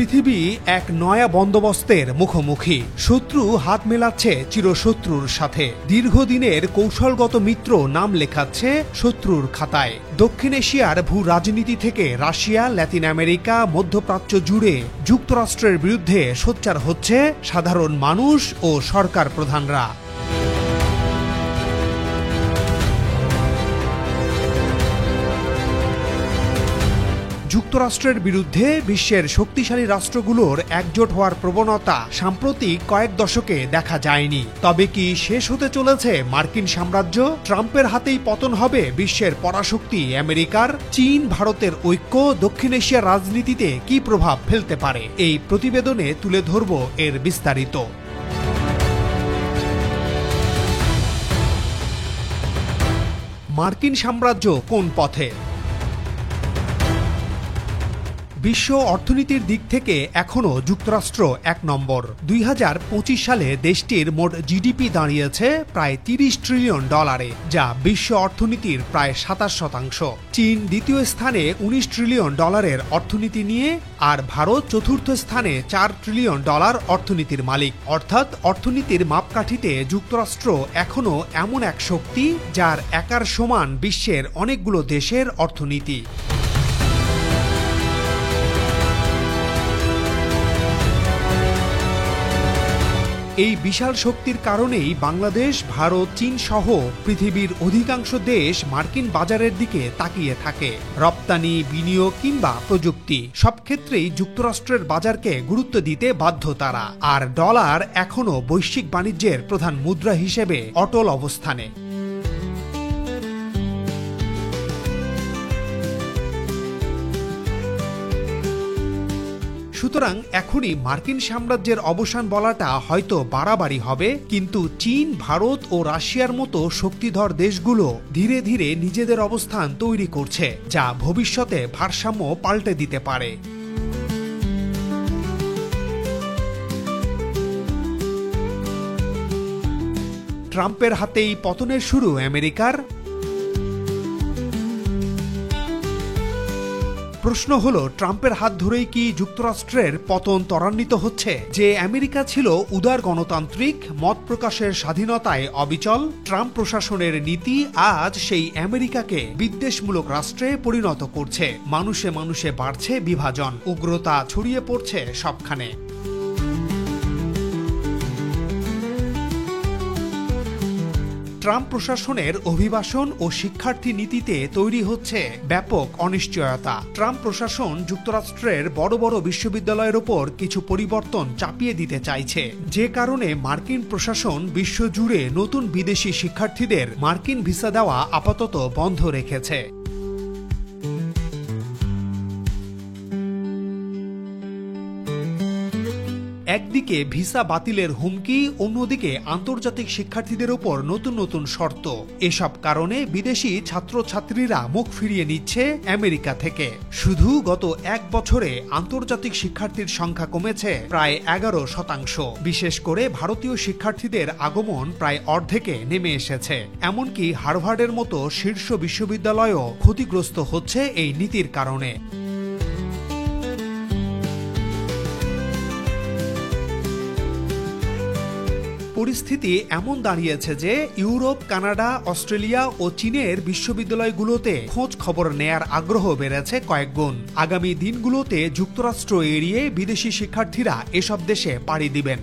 পৃথিবী এক নয়া বন্দোবস্তের মুখোমুখি। শত্রু হাত মেলাচ্ছে চিরশত্রুর সাথে। দীর্ঘদিনের কৌশলগত মিত্র নাম লেখাচ্ছে শত্রুর খাতায়। দক্ষিণ এশিয়ার ভূ রাজনীতি থেকে রাশিয়া, ল্যাতিন আমেরিকা, মধ্যপ্রাচ্য জুড়ে যুক্তরাষ্ট্রের বিরুদ্ধে সোচ্চার হচ্ছে সাধারণ মানুষ ও সরকার প্রধানরা। যুক্তরাষ্ট্রের বিরুদ্ধে বিশ্বের শক্তিশালী রাষ্ট্রগুলোর একজোট হওয়ার প্রবণতা সাম্প্রতিক কয়েক দশকে দেখা যায়নি। তবে কি শেষ হতে চলেছে মার্কিন সাম্রাজ্য? ট্রাম্পের হাতেই পতন হবে বিশ্বের পরাশক্তি আমেরিকার? চীন ভারতের ঐক্য দক্ষিণ এশিয়ার রাজনীতিতে কি প্রভাব ফেলতে পারে? এই প্রতিবেদনে তুলে ধরব এর বিস্তারিত। মার্কিন সাম্রাজ্য কোন পথে? বিশ্ব অর্থনীতির দিক থেকে এখনও যুক্তরাষ্ট্র এক নম্বর। 2025 সালে দেশটির মোট জিডিপি দাঁড়িয়েছে প্রায় $30 ট্রিলিয়ন, যা বিশ্ব অর্থনীতির প্রায় 27%। চীন দ্বিতীয় স্থানে $19 ট্রিলিয়ন অর্থনীতি নিয়ে, আর ভারত চতুর্থ স্থানে $4 ট্রিলিয়ন অর্থনীতির মালিক। অর্থাৎ অর্থনীতির মাপকাঠিতে যুক্তরাষ্ট্র এখনও এমন এক শক্তি যার একার সমান বিশ্বের অনেকগুলো দেশের অর্থনীতি। এই বিশাল শক্তির কারণেই বাংলাদেশ, ভারত, চীন সহ পৃথিবীর অধিকাংশ দেশ মার্কিন বাজারের দিকে তাকিয়ে থাকে। রপ্তানি, বিনিয়োগ কিংবা প্রযুক্তি সব ক্ষেত্রেই যুক্তরাষ্ট্রের বাজারকে গুরুত্ব দিতে বাধ্য তারা। আর ডলার এখনও বৈশ্বিক বাণিজ্যের প্রধান মুদ্রা হিসেবে অটল অবস্থানে। সুতরাং এখনই মার্কিন সাম্রাজ্যের অবসান বলাটা হয়তো বাড়াবাড়ি হবে, কিন্তু চীন, ভারত ও রাশিয়ার মতো শক্তিধর দেশগুলো ধীরে ধীরে নিজেদের অবস্থান তৈরি করছে, যা ভবিষ্যতে ভারসাম্য পাল্টে দিতে পারে। ট্রাম্পের হাতেই পতনের শুরু আমেরিকার? প্রশ্ন হলো, ট্রাম্পের হাত ধরেই কি যুক্তরাষ্ট্রের পতন ত্বরান্বিত হচ্ছে? যে আমেরিকা ছিল উদার গণতান্ত্রিক, মত প্রকাশের স্বাধীনতায় অবিচল, ট্রাম্প প্রশাসনের নীতি আজ সেই আমেরিকাকে বিদ্বেষমূলক রাষ্ট্রে পরিণত করছে। মানুষে মানুষে বাড়ছে বিভাজন, উগ্রতা ছড়িয়ে পড়ছে সবখানে। ট্রাম্প প্রশাসনের অভিবাসন ও শিক্ষার্থী নীতিতে তৈরি হচ্ছে ব্যাপক অনিশ্চয়তা। ট্রাম্প প্রশাসন যুক্তরাষ্ট্রের বড় বড় বিশ্ববিদ্যালয়ের ওপর কিছু পরিবর্তন চাপিয়ে দিতে চাইছে, যে কারণে মার্কিন প্রশাসন বিশ্বজুড়ে নতুন বিদেশি শিক্ষার্থীদের মার্কিন ভিসা দেওয়া আপাতত বন্ধ রেখেছে। একদিকে ভিসা বাতিলের হুমকি, অন্যদিকে আন্তর্জাতিক শিক্ষার্থীদের উপর নতুন নতুন শর্ত। এসব কারণে বিদেশি ছাত্রছাত্রীরা মুখ ফিরিয়ে নিচ্ছে আমেরিকা থেকে। শুধু গত এক বছরে আন্তর্জাতিক শিক্ষার্থীর সংখ্যা কমেছে প্রায় 11%। বিশেষ করে ভারতীয় শিক্ষার্থীদের আগমন প্রায় অর্ধেকে নেমে এসেছে। এমনকি হার্ভার্ডের মতো শীর্ষ বিশ্ববিদ্যালয়ও ক্ষতিগ্রস্ত হচ্ছে এই নীতির কারণে। পরিস্থিতি এমন দাঁড়িয়েছে যে ইউরোপ, কানাডা, অস্ট্রেলিয়া ও চীনের বিশ্ববিদ্যালয়গুলোতে খোঁজ খবর নেয়ার আগ্রহ বেড়েছে কয়েক গুণ। আগামী দিনগুলোতে যুক্তরাষ্ট্র এড়িয়ে বিদেশি শিক্ষার্থীরা এসব দেশে পাড়ি দিবেন।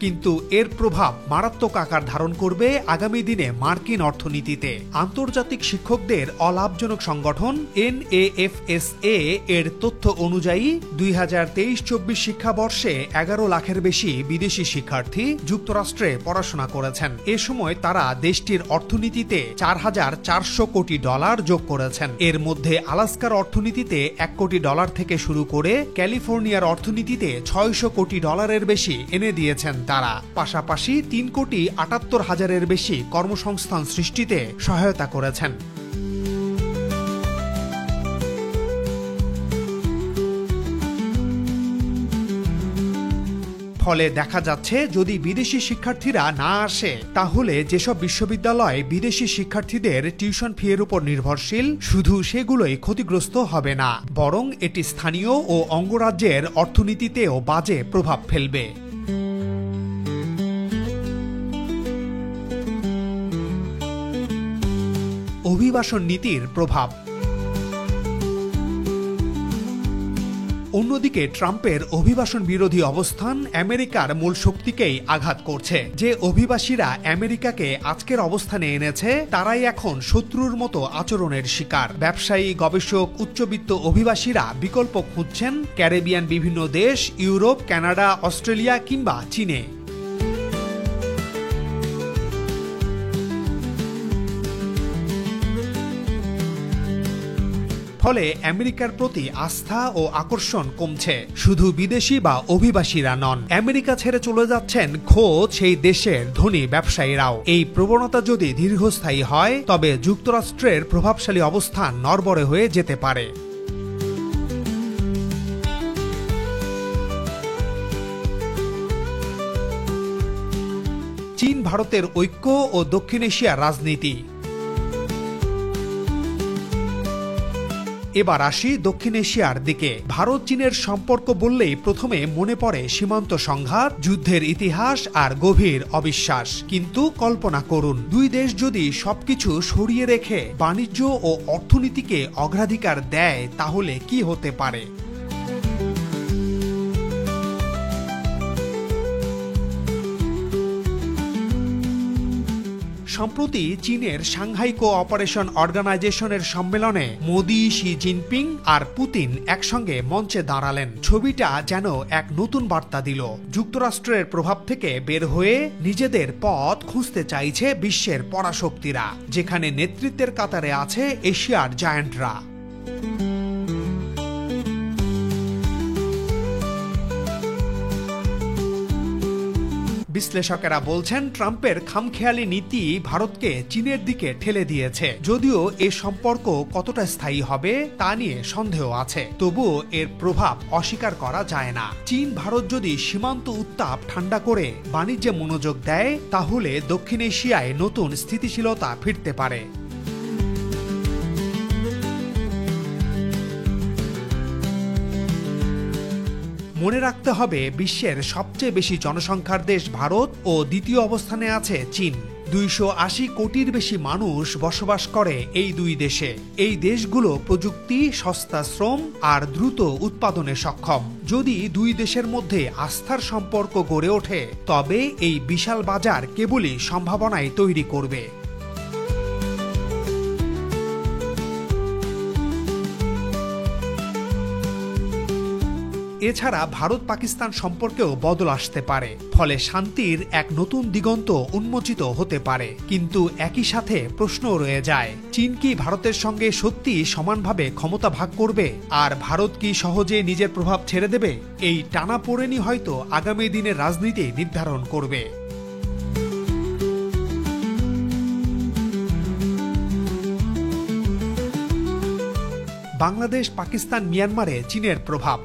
কিন্তু এর প্রভাব মারাত্মক আকার ধারণ করবে আগামী দিনে মার্কিন অর্থনীতিতে। আন্তর্জাতিক শিক্ষকদের অলাভজনক সংগঠন NAFSA এর তথ্য অনুযায়ী 2023-24 শিক্ষাবর্ষে 11 লাখের বেশি বিদেশি শিক্ষার্থী যুক্তরাষ্ট্রে পড়াশোনা করেছেন। এ সময় তারা দেশটির অর্থনীতিতে $4,400 কোটি যোগ করেছেন। এর মধ্যে আলাস্কার অর্থনীতিতে $1 কোটি থেকে শুরু করে ক্যালিফোর্নিয়ার অর্থনীতিতে $600 কোটি বেশি এনে দিয়েছেন তারা। পাশাপাশি 3,78,00,000 বেশি কর্মসংস্থান সৃষ্টিতে সহায়তা করেছেন। ফলে দেখা যাচ্ছে যদি বিদেশি শিক্ষার্থীরা না আসে তাহলে যেসব বিশ্ববিদ্যালয় বিদেশি শিক্ষার্থীদের টিউশন ফি এর উপর নির্ভরশীল শুধু সেগুলোই ক্ষতিগ্রস্ত হবে না, বরং এটি স্থানীয় ও অঙ্গরাজ্যের অর্থনীতিতেও বাজে প্রভাব ফেলবে। অভিবাসন নীতির প্রভাব। অন্যদিকে ট্রাম্পের অভিবাসন বিরোধী অবস্থান আমেরিকার মূল শক্তিকেই আঘাত করছে। যে অভিবাসীরা আমেরিকাকে আজকের অবস্থানে এনেছে তারাই এখন শত্রুর মতো আচরণের শিকার। ব্যবসায়ী, গবেষক, উচ্চবিত্ত অভিবাসীরা বিকল্প খুঁজছেন ক্যারিবিয়ান বিভিন্ন দেশ, ইউরোপ, কানাডা, অস্ট্রেলিয়া কিংবা চীনে। ফলে আমেরিকার প্রতি আস্থা ও আকর্ষণ কমছে। শুধু বিদেশি বা অভিবাসীরা নন, আমেরিকা ছেড়ে চলে যাচ্ছেন খোদ সেই দেশের ধনী ব্যবসায়ীরাও। এই প্রবণতা যদি দীর্ঘস্থায়ী হয় তবে যুক্তরাষ্ট্রের প্রভাবশালী অবস্থান নড়বড়ে হয়ে যেতে পারে। চীন ভারতের ঐক্য ও দক্ষিণ এশিয়ার রাজনীতি। এবার আসি দক্ষিণ এশিয়ার দিকে। ভারত চীনের সম্পর্ক বললেই প্রথমে মনে পড়ে সীমান্ত সংঘাত, যুদ্ধের ইতিহাস আর গভীর অবিশ্বাস। কিন্তু কল্পনা করুন, দুই দেশ যদি সবকিছু সরিয়ে রেখে বাণিজ্য ও অর্থনীতিকে অগ্রাধিকার দেয় তাহলে কি হতে পারে? সম্প্রতি চীনের সাংহাই কোঅপারেশন অর্গানাইজেশনের সম্মেলনে মোদি, শি জিনপিং আর পুতিন একসঙ্গে মঞ্চে দাঁড়ালেন। ছবিটা যেন এক নতুন বার্তা দিল। যুক্তরাষ্ট্রের প্রভাব থেকে বের হয়ে নিজেদের পথ খুঁজতে চাইছে বিশ্বের পরাশক্তিরা, যেখানে নেতৃত্বের কাতারে আছে এশিয়ার জায়ান্টরা। বিশ্লেষকেরা বলছেন ট্রাম্পের খামখেয়ালি নীতি ভারতকে চীনের দিকে ঠেলে দিয়েছে। যদিও এ সম্পর্ক কতটা স্থায়ী হবে তা নিয়ে সন্দেহ আছে, তবুও এর প্রভাব অস্বীকার করা যায় না। চীন ভারত যদি সীমান্ত উত্তাপ ঠান্ডা করে বাণিজ্যে মনোযোগ দেয় তাহলে দক্ষিণ এশিয়ায় নতুন স্থিতিশীলতা ফিরতে পারে। মনে রাখতে হবে, বিশ্বের সবচেয়ে বেশি জনসংখ্যার দেশ ভারত ও দ্বিতীয় অবস্থানে আছে চীন। 280 কোটির বেশি মানুষ বসবাস করে এই দুই দেশে। এই দেশগুলো প্রযুক্তি, সস্তা শ্রম আর দ্রুত উৎপাদনে সক্ষম। যদি দুই দেশের মধ্যে আস্থার সম্পর্ক গড়ে ওঠে তবে এই বিশাল বাজার কেবলই সম্ভাবনাই তৈরি করবে। এছাড়া ভারত পাকিস্তান সম্পর্কেও বদল আসতে পারে, ফলে শান্তির এক নতুন দিগন্ত উন্মোচিত হতে পারে। কিন্তু একই সাথে প্রশ্নও রয়ে যায়, চীন কি ভারতের সঙ্গে সত্যি সমানভাবে ক্ষমতা ভাগ করবে? আর ভারত কি সহজে নিজের প্রভাব ছেড়ে দেবে? এই টানাপোড়েনই হয়তো আগামী দিনের রাজনীতি নির্ধারণ করবে। বাংলাদেশ, পাকিস্তান, মিয়ানমারে চীনের প্রভাব।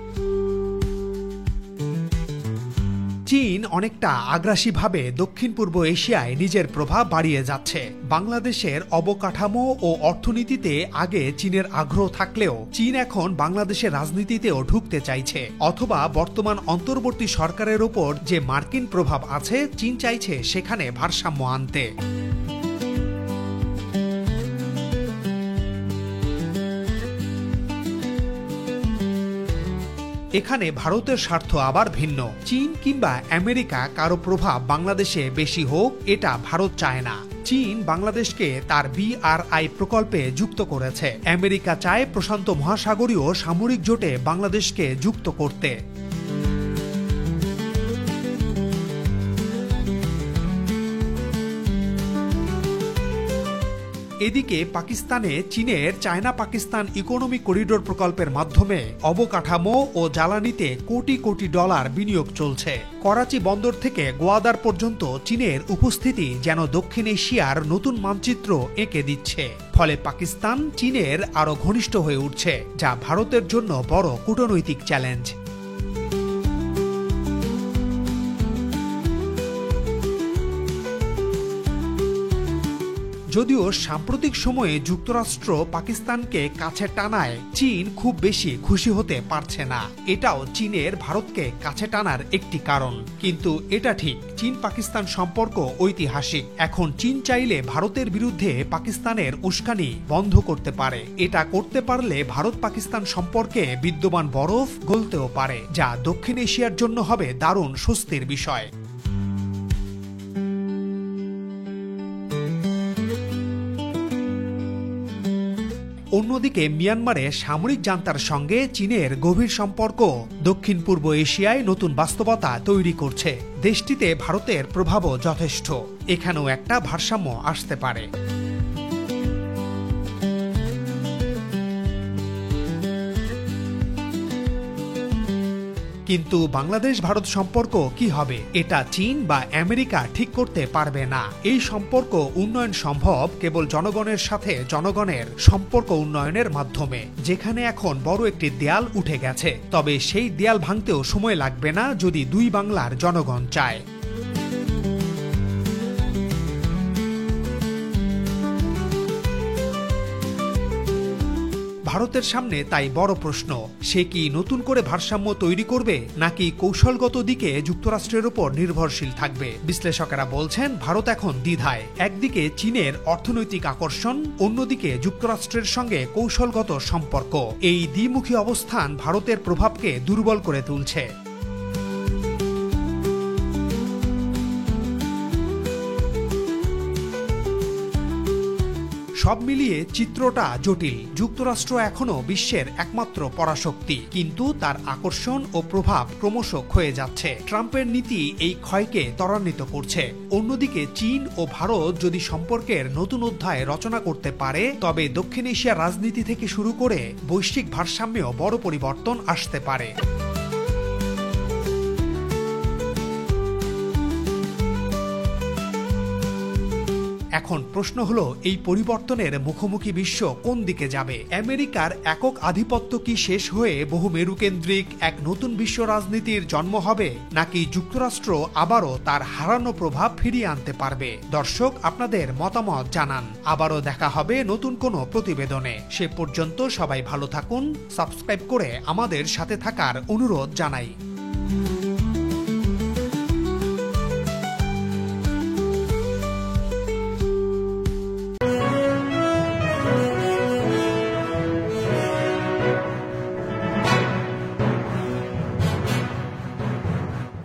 চীন অনেকটা আগ্রাসীভাবে দক্ষিণ পূর্ব এশিয়ায় নিজের প্রভাব বাড়িয়ে যাচ্ছে। বাংলাদেশের অবকাঠামো ও অর্থনীতিতে আগে চীনের আগ্রহ থাকলেও চীন এখন বাংলাদেশের রাজনীতিতেও ঢুকতে চাইছে, অথবা বর্তমান অন্তর্বর্তী সরকারের ওপর যে মার্কিন প্রভাব আছে চীন চাইছে সেখানে ভারসাম্য আনতে। এখানে ভারতের স্বার্থ আবার ভিন্ন। চীন কিংবা আমেরিকা কারো প্রভাব বাংলাদেশে বেশি হোক এটা ভারত চায় না। চীন বাংলাদেশকে তার BRI প্রকল্পে যুক্ত করেছে। আমেরিকা চায় প্রশান্ত মহাসাগরীয় সামরিক জোটে বাংলাদেশকে যুক্ত করতে। এদিকে পাকিস্তানে চীনের চায়না পাকিস্তান ইকোনমিক করিডোর প্রকল্পের মাধ্যমে অবকাঠামো ও জ্বালানিতে কোটি কোটি ডলার বিনিয়োগ চলছে। করাচি বন্দর থেকে গোয়াদার পর্যন্ত চীনের উপস্থিতি যেন দক্ষিণ এশিয়ার নতুন মানচিত্র এঁকে দিচ্ছে। ফলে পাকিস্তান চীনের আরো ঘনিষ্ঠ হয়ে উঠছে, যা ভারতের জন্য বড় কূটনৈতিক চ্যালেঞ্জ। যদিও সাম্প্রতিক সময়ে যুক্তরাষ্ট্র পাকিস্তানকে কাছে টানায় চীন খুব বেশি খুশি হতে পারছে না। এটাও চীনের ভারতকে কাছে টানার একটি কারণ। কিন্তু এটা ঠিক, চীন পাকিস্তান সম্পর্ক ঐতিহাসিক। এখন চীন চাইলে ভারতের বিরুদ্ধে পাকিস্তানের উস্কানি বন্ধ করতে পারে। এটা করতে পারলে ভারত পাকিস্তান সম্পর্কে বিদ্যমান বরফ গলতেও পারে, যা দক্ষিণ এশিয়ার জন্য হবে দারুণ স্বস্তির বিষয়। অন্যদিকে মিয়ানমারে সামরিক জান্তার সঙ্গে চীনের গভীর সম্পর্ক দক্ষিণ পূর্ব এশিয়ায় নতুন বাস্তবতা তৈরি করছে। দেশটিতে ভারতের প্রভাবও যথেষ্ট। এখানেও একটা ভারসাম্য আসতে পারে। কিন্তু বাংলাদেশ ভারত সম্পর্ক কি হবে, এটা চীন বা আমেরিকা ঠিক করতে পারবে না। এই সম্পর্ক উন্নয়ন সম্ভব কেবল জনগণের সাথে জনগণের সম্পর্ক উন্নয়নের মাধ্যমে, যেখানে এখন বড় একটি দেয়াল উঠে গেছে। তবে সেই দেয়াল ভাঙতেও সময় লাগবে না যদি দুই বাংলার জনগণ চায়। ভারতের সামনে তাই বড় প্রশ্ন, সে কি নতুন করে ভারসাম্য তৈরি করবে নাকি কৌশলগত দিকে যুক্তরাষ্ট্রের উপর নির্ভরশীল থাকবে? বিশ্লেষকেরা বলছেন ভারত এখন দ্বিধায়। একদিকে চীনের অর্থনৈতিক আকর্ষণ, অন্যদিকে যুক্তরাষ্ট্রের সঙ্গে কৌশলগত সম্পর্ক। এই দ্বিমুখী অবস্থান ভারতের প্রভাবকে দুর্বল করে তুলছে। সব মিলিয়ে চিত্রটা জটিল। যুক্তরাষ্ট্র এখনো বিশ্বের একমাত্র পরাশক্তি, কিন্তু তার আকর্ষণ ও প্রভাব ক্রমশ ক্ষয়ে যাচ্ছে। ট্রাম্পের নীতি এই ক্ষয়কে ত্বরান্বিত করছে। অন্যদিকে চীন ও ভারত যদি সম্পর্কের নতুন অধ্যায় রচনা করতে পারে, তবে দক্ষিণ এশিয়ার রাজনীতি থেকে শুরু করে বৈশ্বিক ভারসাম্যেও বড় পরিবর্তন আসতে পারে। এখন প্রশ্ন হলো, এই পরিবর্তনের মুখোমুখি বিশ্ব কোন দিকে যাবে? আমেরিকার একক আধিপত্য কি শেষ হয়ে বহু মেরুকেন্দ্রিক এক নতুন বিশ্ব রাজনীতির জন্ম হবে, নাকি যুক্তরাষ্ট্র আবারও তার হারানো প্রভাব ফিরিয়ে আনতে পারবে? দর্শক, আপনাদের মতামত জানান। আবারও দেখা হবে নতুন কোনো প্রতিবেদনে। সে পর্যন্ত সবাই ভালো থাকুন। সাবস্ক্রাইব করে আমাদের সাথে থাকার অনুরোধ জানাই।